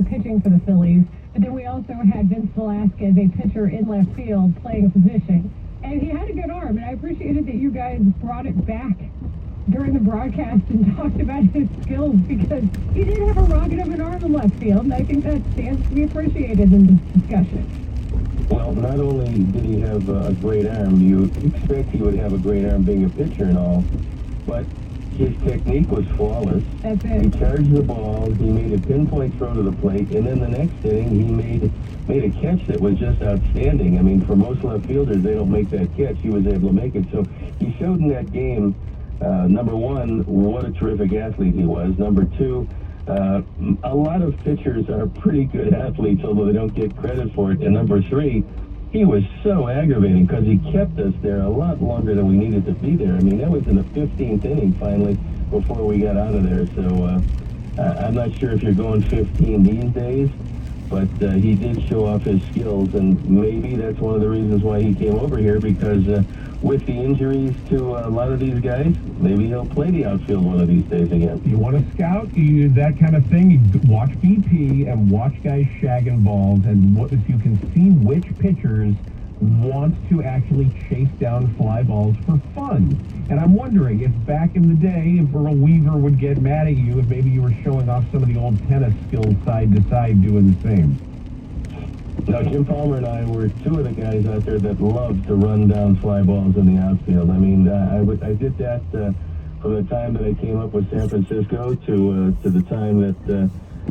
pitching for the Phillies, but then we also had Vince Velasquez, a pitcher in left field, playing a position. And he had a good arm, and I appreciated that you guys brought it back during the broadcast and talked about his skills, because he did have a rocket of an arm in left field, and I think that stands to be appreciated in this discussion. Well, not only did he have a great arm, you expect he would have a great arm being a pitcher and all, but his technique was flawless. That's it. He charged the ball, he made a pinpoint throw to the plate, and then the next inning he made a catch that was just outstanding. I mean, for most left fielders, they don't make that catch. He was able to make it. So he showed in that game, number one, what a terrific athlete he was. Number two, a lot of pitchers are pretty good athletes, although they don't get credit for it. And number three, he was so aggravating because he kept us there a lot longer than we needed to be there. I mean, that was in the 15th inning finally before we got out of there. So I'm not sure if you're going 15 these days, but he did show off his skills, and maybe that's one of the reasons why he came over here, because with the injuries to a lot of these guys, maybe he'll play the outfield one of these days again. You want to scout, that kind of thing, you watch BP and watch guys shagging balls, and what if you can see which pitchers want to actually chase down fly balls for fun. And I'm wondering if back in the day, if Earl Weaver would get mad at you if maybe you were showing off some of the old tennis skills side to side doing the same. Now, Jim Palmer and I were two of the guys out there that loved to run down fly balls in the outfield. I mean, I did that from the time that I came up with San Francisco to the time that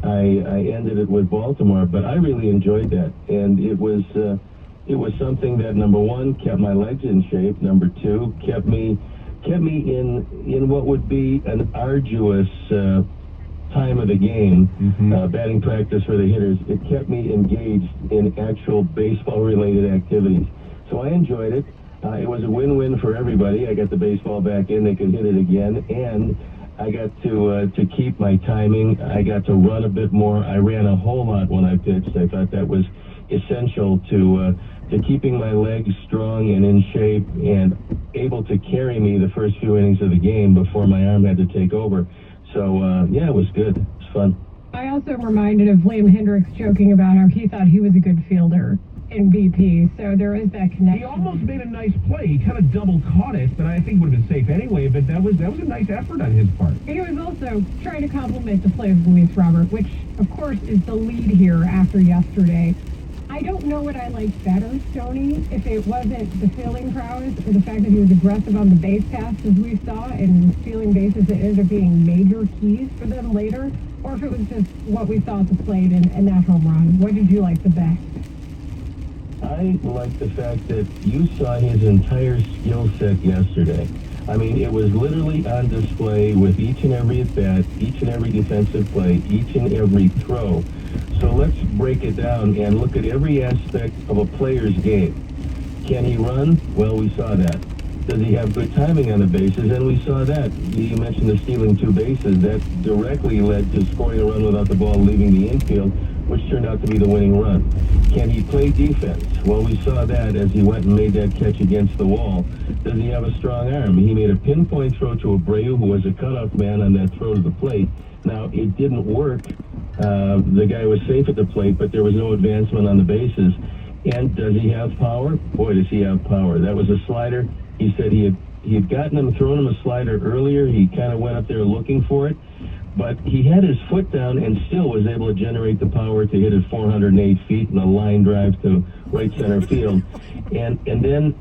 I ended it with Baltimore. But I really enjoyed that, and it was something that, number one, kept my legs in shape. Number two, kept me in what would be an arduous time of the game, batting practice for the hitters. It kept me engaged in actual baseball-related activities. So I enjoyed it. It was a win-win for everybody. I got the baseball back in, they could hit it again, and I got to keep my timing. I got to run a bit more. I ran a whole lot when I pitched. I thought that was essential to keeping my legs strong and in shape and able to carry me the first few innings of the game before my arm had to take over. So, yeah, it was good. It was fun. I also am reminded of Liam Hendricks joking about how he thought he was a good fielder in BP, so there is that connection. He almost made a nice play. He kind of double caught it, but I think would have been safe anyway, but that was a nice effort on his part. He was also trying to compliment the play of Luis, Robert, which, of course, is the lead here after yesterday. I don't know what I liked better, Stoney, if it wasn't the fielding prowess or the fact that he was aggressive on the base paths, as we saw, and stealing bases that ended up being major keys for them later, or if it was just what we saw at the plate and that home run. What did you like the best? I like the fact that you saw his entire skill set yesterday. I mean, it was literally on display with each and every at-bat, each and every defensive play, each and every throw. So let's break it down and look at every aspect of a player's game. Can he run? Well, we saw that. Does he have good timing on the bases? And we saw that. You mentioned the stealing two bases. That directly led to scoring a run without the ball leaving the infield, which turned out to be the winning run. Can he play defense? Well, we saw that as he went and made that catch against the wall. Does he have a strong arm? He made a pinpoint throw to Abreu, who was a cutoff man on that throw to the plate. Now, it didn't work. The guy was safe at the plate, but there was no advancement on the bases. And does he have power? Boy, does he have power. That was a slider. He said he had gotten him, thrown him a slider earlier. He kind of went up there looking for it. But he had his foot down and still was able to generate the power to hit it 408 feet in a line drive to right center field. And then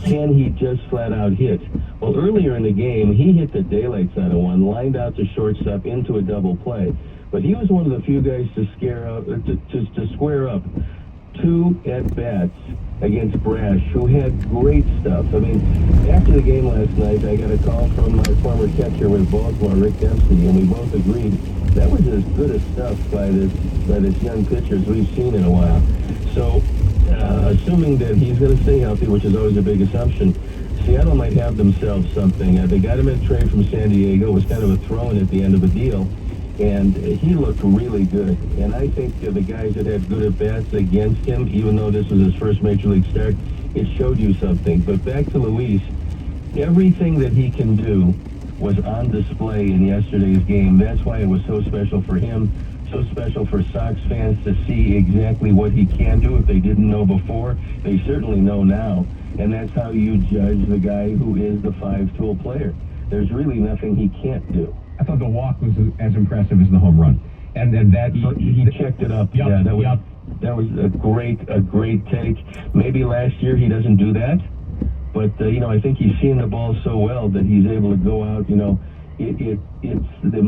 can he just flat out hit? Well, earlier in the game, he hit the daylights out of one, lined out to shortstop into a double play. But he was one of the few guys to square up two at-bats against Brash, who had great stuff. I mean, after the game last night, I got a call from my former catcher with Baltimore, Rick Dempsey, and we both agreed that was as good a stuff by this young pitcher as we've seen in a while. So, assuming that he's going to stay healthy, which is always a big assumption, Seattle might have themselves something. They got him in a trade from San Diego. It was kind of a throw-in at the end of a deal. And he looked really good. And I think the guys that had good at-bats against him, even though this was his first Major League start, it showed you something. But back to Luis, everything that he can do was on display in yesterday's game. That's why it was so special for him so special for Sox fans to see exactly what he can do. If they didn't know before, they certainly know now. And that's how you judge the guy who is the five-tool player. There's really nothing he can't do. I thought the walk was as impressive as the home run. And that he checked it up. Yep, yeah, yep. That was a great take. Maybe last year he doesn't do that, but I think he's seeing the ball so well that he's able to go out. It's the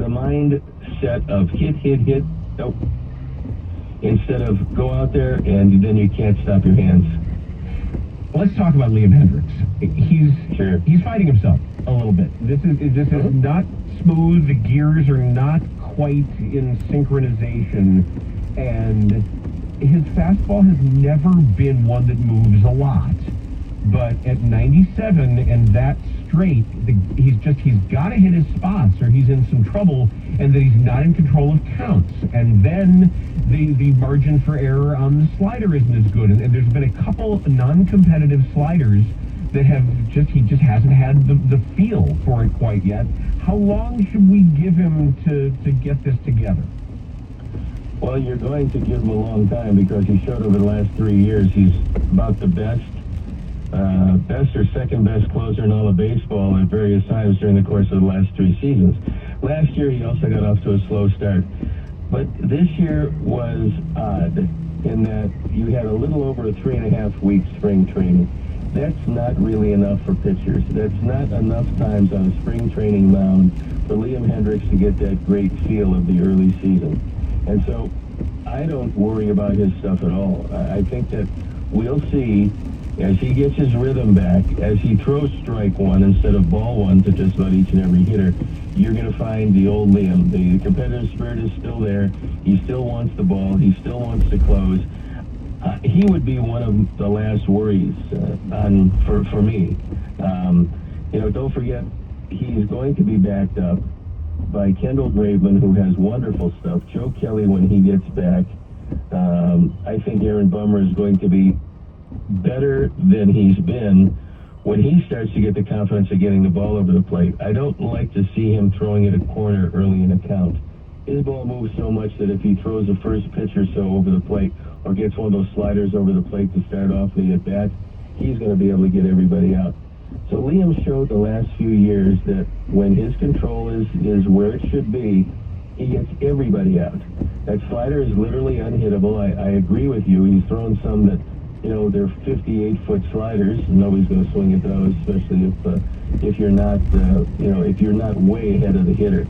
mindset of hit. Nope. Instead of go out there and then you can't stop your hands. Let's talk about Liam Hendricks. He's fighting himself a little bit. This is not smooth. The gears are not quite in synchronization, and his fastball has never been one that moves a lot. But at 97 and that straight, he's got to hit his spots or he's in some trouble, and that he's not in control of counts. And then the margin for error on the slider isn't as good. And there's been a couple non-competitive sliders that he just hasn't had the feel for it quite yet. How long should we give him to get this together? Well, you're going to give him a long time because he showed over the last 3 years he's about the best or second best closer in all of baseball at various times during the course of the last 3 seasons. Last year he also got off to a slow start. But this year was odd in that you had a little over a 3.5 week spring training. That's not really enough for pitchers. That's not enough times on a spring training mound for Liam Hendricks to get that great feel of the early season. And so I don't worry about his stuff at all. I think that we'll see as he gets his rhythm back, as he throws strike one instead of ball one to just about each and every hitter, you're going to find the old Liam. The competitive spirit is still there. He still wants the ball. He still wants to close. He would be one of the last worries for me. Don't forget, he's going to be backed up by Kendall Graveman, who has wonderful stuff. Joe Kelly, when he gets back, I think Aaron Bummer is going to be better than he's been when he starts to get the confidence of getting the ball over the plate. I don't like to see him throwing it a corner early in a count. His ball moves so much that if he throws the first pitch or so over the plate or gets one of those sliders over the plate to start off the at-bat, he's going to be able to get everybody out. So Liam showed the last few years that when his control is where it should be, he gets everybody out. That slider is literally unhittable. I agree with you. He's thrown some that, they're 58-foot sliders. Nobody's going to swing at those, especially if you're not, if you're not way ahead of the hitter.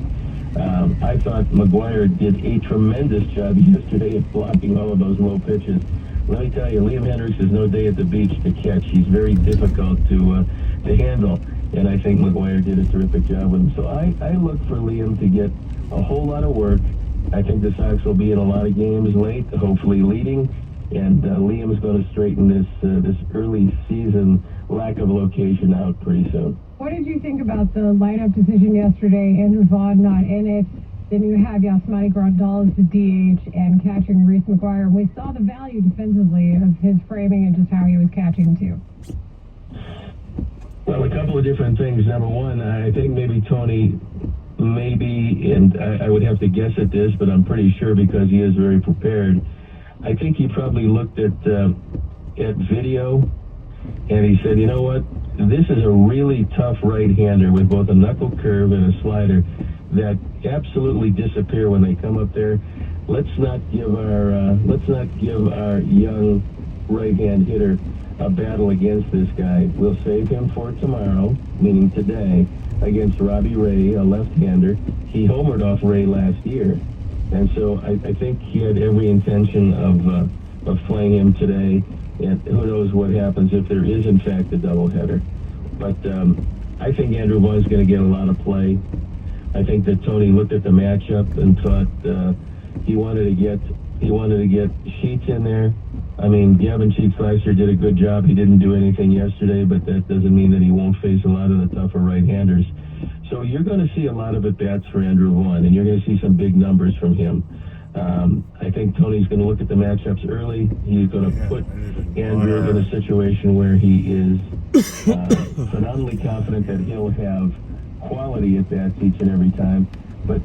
I thought McGuire did a tremendous job yesterday at blocking all of those low pitches. Let me tell you, Liam Hendricks is no day at the beach to catch. He's very difficult to handle, and I think McGuire did a terrific job with him. So I look for Liam to get a whole lot of work. I think the Sox will be in a lot of games late, hopefully leading, and Liam is going to straighten this early season lack of location out pretty soon. What did you think about the lineup decision yesterday? Andrew Vaughn not in it. Then you have Yasmani Grandal as the DH and catching Reese McGuire. And we saw the value defensively of his framing and just how he was catching too. Well, a couple of different things. Number one, I think maybe Tony, and I would have to guess at this, but I'm pretty sure because he is very prepared. I think he probably looked at video and he said, you know what, this is a really tough right-hander with both a knuckle curve and a slider that absolutely disappear when they come up there. Let's not give our young right-hand hitter a battle against this guy. We'll save him for tomorrow, meaning today, against Robbie Ray, a left-hander. He homered off Ray last year. And so I think he had every intention of playing him today, and who knows what happens if there is, in fact, a doubleheader. But I think Andrew Vaughn's going to get a lot of play. I think that Tony looked at the matchup and thought he wanted to get Sheets in there. I mean, Gavin Sheets last year did a good job. He didn't do anything yesterday, but that doesn't mean that he won't face a lot of the tougher right-handers. So you're going to see a lot of at-bats for Andrew Vaughn, and you're going to see some big numbers from him. I think Tony's going to look at the matchups early. He's going to put Andrew in a situation where he is phenomenally confident that he'll have quality at-bats each and every time. But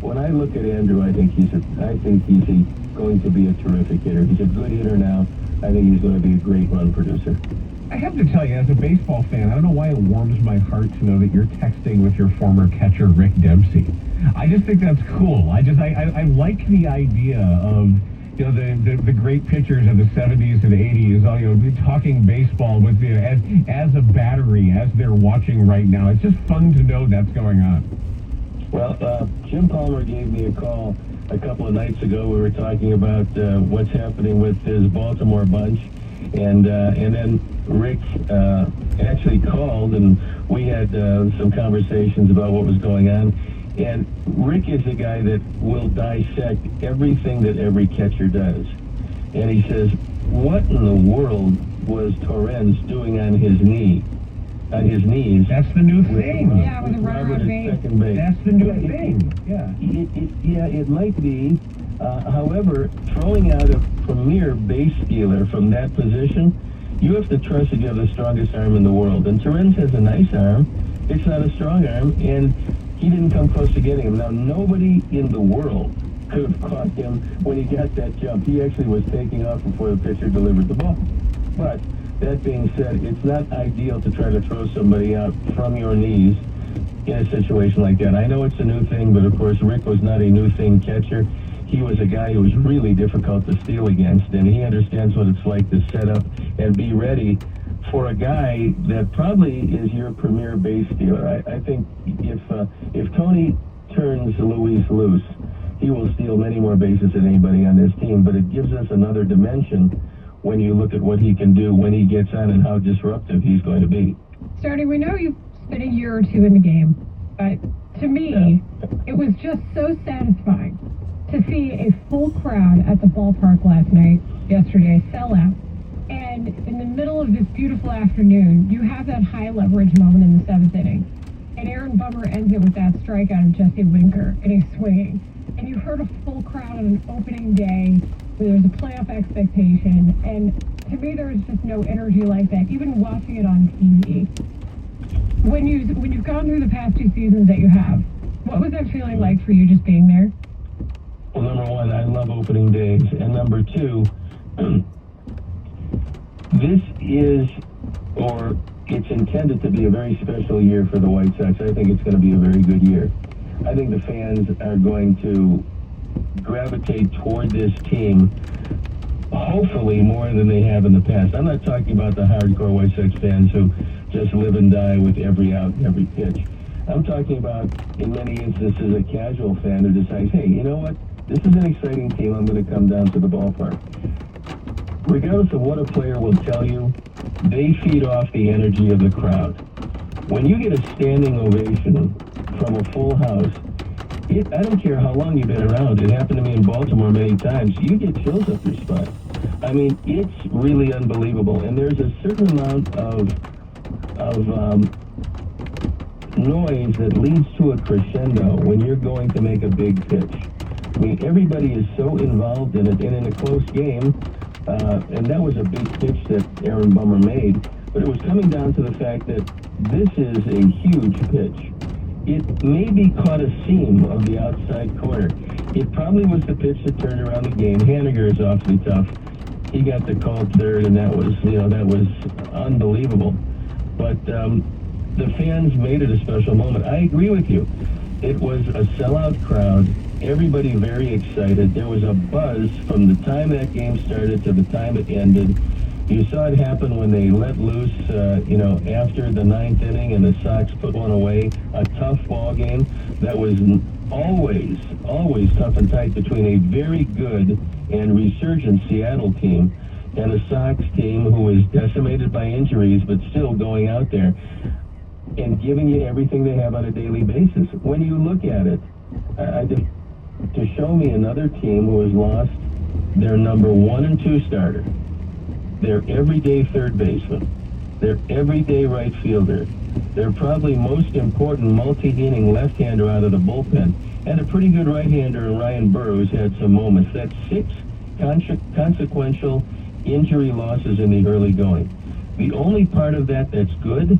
when I look at Andrew, I think he's going to be a terrific hitter. He's a good hitter now. I think he's going to be a great run producer. I have to tell you, as a baseball fan, I don't know why it warms my heart to know that you're texting with your former catcher, Rick Dempsey. I just think that's cool. I like the idea of, you know, the great pitchers of the 70s and 80s, all, you know, talking baseball with, you know, as a battery, as they're watching right now. It's just fun to know that's going on. Well, Jim Palmer gave me a call a couple of nights ago. We were talking about what's happening with his Baltimore bunch, and then Rick actually called, and we had some conversations about what was going on. And Rick is a guy that will dissect everything that every catcher does. And he says, what in the world was Torrens doing on his knees? That's the new thing. Yeah, with the runner on base. Second base. That's the new thing. Yeah, it might be. However, throwing out a premier base stealer from that position, you have to trust that you have the strongest arm in the world. And Torrens has a nice arm. It's not a strong arm, and he didn't come close to getting him. Now, nobody in the world could have caught him when he got that jump. He actually was taking off before the pitcher delivered the ball. But that being said, it's not ideal to try to throw somebody out from your knees in a situation like that. I know it's a new thing, but of course Rick was not a new thing catcher. He was a guy who was really difficult to steal against, and he understands what it's like to set up and be ready for a guy that probably is your premier base stealer. I think if Tony turns Luis loose, he will steal many more bases than anybody on this team, but it gives us another dimension when you look at what he can do when he gets on and how disruptive he's going to be. Stoney, we know you've spent a year or two in the game, but to me, it was just so satisfying to see a full crowd at the ballpark yesterday, sell out. And in the middle of this beautiful afternoon, you have that high leverage moment in the seventh inning. And Aaron Bummer ends it with that strikeout of Jesse Winker, and he's swinging. And you heard a full crowd on an opening day where there's a playoff expectation. And to me, there's just no energy like that, even watching it on TV. When you've gone through the past two seasons that you have, what was that feeling like for you just being there? Well, number one, I love opening days. And number two, this is, or it's intended to be a very special year for the White Sox. I think it's going to be a very good year. I think the fans are going to gravitate toward this team, hopefully more than they have in the past. I'm not talking about the hardcore White Sox fans who just live and die with every out and every pitch. I'm talking about, in many instances, a casual fan who decides, hey, you know what? This is an exciting team. I'm going to come down to the ballpark. Regardless of what a player will tell you, they feed off the energy of the crowd. When you get a standing ovation from a full house, I don't care how long you've been around. It happened to me in Baltimore many times. You get chills up your spine. I mean, it's really unbelievable. And there's a certain amount of noise that leads to a crescendo when you're going to make a big pitch. I mean, everybody is so involved in it, and in a close game, and that was a big pitch that Aaron Bummer made, but it was coming down to the fact that this is a huge pitch. It maybe caught a seam of the outside corner. It probably was the pitch that turned around the game. Haniger is awfully tough. He got the call third, and that was unbelievable. But the fans made it a special moment. I agree with you. It was a sellout crowd. Everybody very excited. There was a buzz from the time that game started to the time it ended. You saw it happen when they let loose, after the ninth inning and the Sox put one away. A tough ball game that was always tough and tight between a very good and resurgent Seattle team and a Sox team who was decimated by injuries but still going out there and giving you everything they have on a daily basis. When you look at it, to show me another team who has lost their number 1 and 2 starter, their everyday third baseman, their everyday right fielder, their probably most important multi-inning left-hander out of the bullpen, and a pretty good right-hander in Ryan Burroughs had some moments. That's 6 consequential injury losses in the early going. The only part of that that's good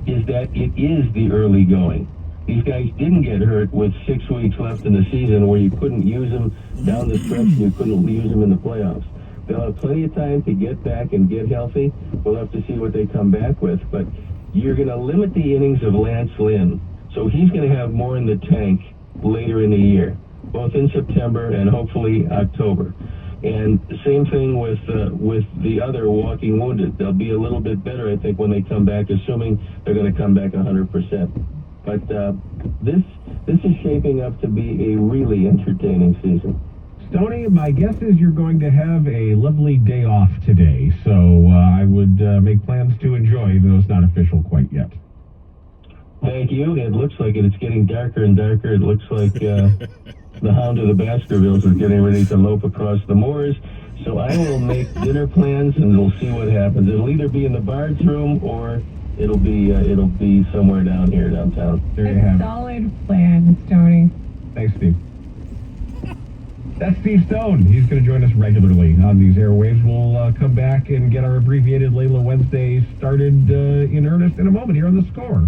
is that it is the early going. These guys didn't get hurt with 6 weeks left in the season where you couldn't use them down the stretch and you couldn't use them in the playoffs. They'll have plenty of time to get back and get healthy. We'll have to see what they come back with. But you're going to limit the innings of Lance Lynn. So he's going to have more in the tank later in the year, both in September and hopefully October. And the same thing with the other walking wounded. They'll be a little bit better, I think, when they come back, assuming they're going to come back 100%. But this is shaping up to be a really entertaining season. Stoney, my guess is you're going to have a lovely day off today, so I would make plans to enjoy, even though it's not official quite yet. Thank you. It looks like it's getting darker and darker. It looks like the hound of the Baskervilles is getting ready to lope across the moors. So I will make dinner plans, and we'll see what happens. It'll either be in the Bard's room or it'll be somewhere down here downtown. There you have it. Solid plan, Stoney. Thanks, Steve. That's Steve Stone. He's going to join us regularly on these airwaves. We'll come back and get our abbreviated Layla Wednesday started in earnest in a moment here on The Score.